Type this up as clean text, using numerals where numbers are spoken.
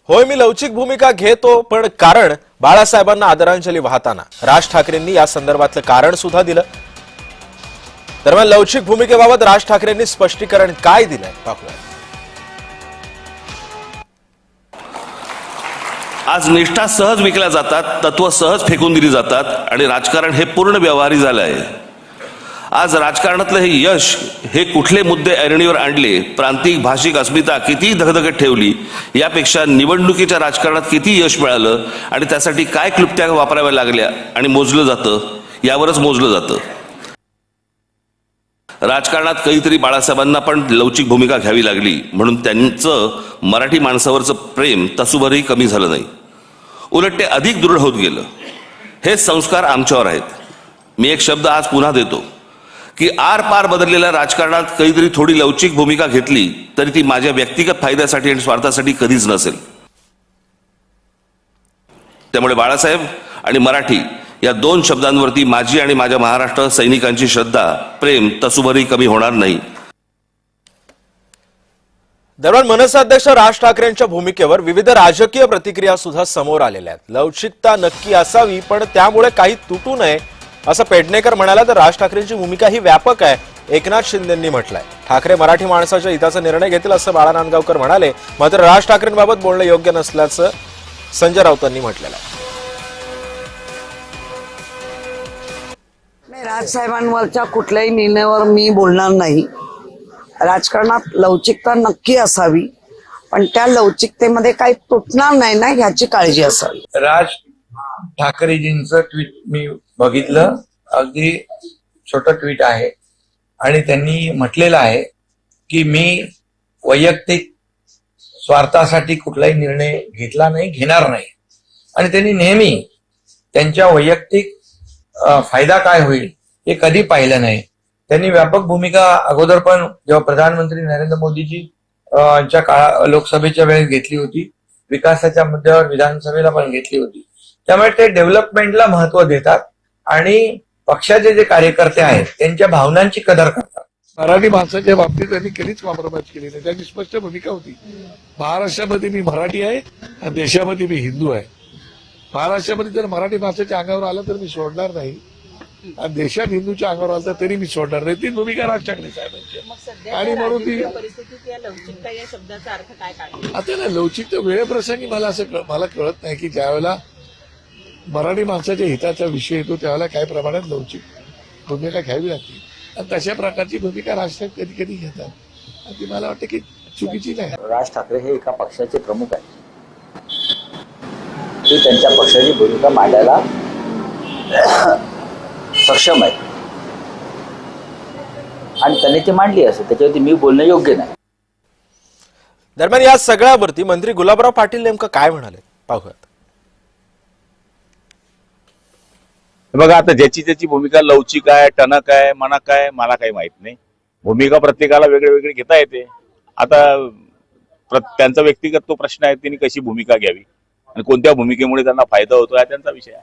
होय, मी लवचिक भूमिका घेतो, पण कारण बाळासाहेबांना आदरांजली वाहताना राज ठाकरेंनी या संदर्भातलं कारण सुद्धा दिलं। दरम्यान लवचिक भूमिकेबाबत राज ठाकरेंनी स्पष्टीकरण काय दिलंय पाहूया। आज निष्ठा सहज विकल्या जातात, तत्व सहज फेकून दिली जातात आणि राजकारण हे पूर्ण व्यवहारी झालं आहे। आज राजकारणातलं हे यश हे कुठले मुद्दे ऐरणीवर आणले, प्रांतिक भाषिक अस्मिता किती धगधगत ठेवली, यापेक्षा निवडणुकीच्या राजकारणात किती यश मिळालं आणि त्यासाठी काय क्लुप्त्या वापराव्या लागल्या आणि मोजलं जातं, यावरच मोजलं जातं। राजकारणात कधीतरी बाळासाहेबांना पण लवचिक भूमिका घ्यावी लागली, म्हणून त्यांचं मराठी माणसावरचं प्रेम तसूभरही कमी झालं नाही, उलट ते अधिक दृढ होत गेलं। हे संस्कार आमच्यावर आहेत। मी एक शब्द आज पुन्हा देतो की आर पार बदललेल्या राजकारणात कधीतरी थोडी लवचिक भूमिका घेतली तरी ती माझ्या व्यक्तिगत फायद्यासाठी आणि स्वार्थासाठी कधीच नसेल। त्यामुळे बाळासाहेब आणि मराठी या दोन शब्दांवरती माझी आणि माझ्या महाराष्ट्र सैनिकांची श्रद्धा, प्रेम तसूभरही कमी होणार नाही। दरम्यान मनसे अध्यक्ष राज ठाकरेंच्या भूमिकेवर विविध राजकीय प्रतिक्रिया सुद्धा समोर आलेल्या आहेत। लवचिकता नक्की असावी, पण त्यामुळे काही तुटू नये असं पेडणेकर म्हणाला, तर राज ठाकरेंची भूमिका ही व्यापक आहे, एकनाथ शिंदेंनी म्हटलंय। ठाकरे मराठी माणसाच्या हिताचा निर्णय घेतील असं बाळा नांदगावकर म्हणाले, मात्र राज ठाकरेंबाबत बोलणं योग्य नसल्याचं संजय राऊतांनी म्हटलेलं आहे। राजसाहेबांवरच्या कुठल्याही निर्णयावर मी बोलणार नाही। राजकारणात लवचिकता नक्की असावी, पण त्या लवचिकतेमध्ये काही तुटणार नाही ना, ह्याची काळजी असावी। राज ठाकरेजींचं ट्विट मी बघितलं, अगदी छोटं ट्विट आहे आणि त्यांनी म्हटलेलं आहे की मी वैयक्तिक स्वार्थासाठी कुठलाही निर्णय घेतला नाही, घेणार नाही, आणि त्यांनी नेहमी त्यांच्या वैयक्तिक फायदा काय होईल हे कधी पाहिलं नाही। त्यांनी व्यापक भूमिका अगोदर पण जेव्हा प्रधानमंत्री नरेंद्र मोदीजी लोकसभेच्या वेळेस घेतली होती, विकासाच्या मुद्द्यावर विधानसभेला पण घेतली होती। त्यामुळे ते डेव्हलपमेंटला महत्व देतात आणि पक्षाचे जे कार्यकर्ते आहेत त्यांच्या भावनांची कदर करतात। मराठी माणसाच्या बाबतीत त्यांनी कधीच कॉम्प्रोमाइज केली नाही। त्यांची स्पष्ट भूमिका होती, महाराष्ट्रामध्ये मी मराठी आहे आणि देशामध्ये मी हिंदू आहे। महाराष्ट्रामध्ये जर मराठी माणसाच्या अंगावर आलं तर मी सोडणार नाही, आणि देशात हिंदूच्या अंगावर आलं तर तरी मी सोडणार नाही। ती भूमिका राज ठाकरे साहेबांची, आणि म्हणून ती लवचिकता या शब्दाचा अर्थ काय काढतो आता ना लवचिकता वेळेप्रसंगी मला कळत नाही की ज्यावेळेला मराठी माणसाच्या हिताचा विषय येतो त्यावेळेला काही प्रमाणात लवचिक भूमिका घ्यावी लागते, आणि तशा प्रकारची भूमिका राज ठाकरे कधी कधी घेतात, आणि ती मला वाटतं की चुकीची नाही। राज ठाकरे हे एका पक्षाचे प्रमुख आहेत, ते त्यांच्या पक्षाची भूमिका मांडायला सक्षम आहे, आणि त्यांनी ती मांडली असेल, त्याच्यावरती मी बोलणं योग्य नाही। दरम्यान या सगळ्यावरती मंत्री गुलाबराव पाटील नेमकं काय म्हणाले पाहूयात। बघा, आता ज्याची भूमिका लवचिक आहे, टणक आहे, मनाक आहे, मला काही माहित नाही। भूमिका प्रत्येकाला वेगळी घेता येते। आता त्यांचा व्यक्तिगत तो प्रश्न आहे, त्यांनी कशी भूमिका घ्यावी आणि कोणत्या भूमिकेमुळे त्यांना फायदा होतो हा त्यांचा विषय आहे।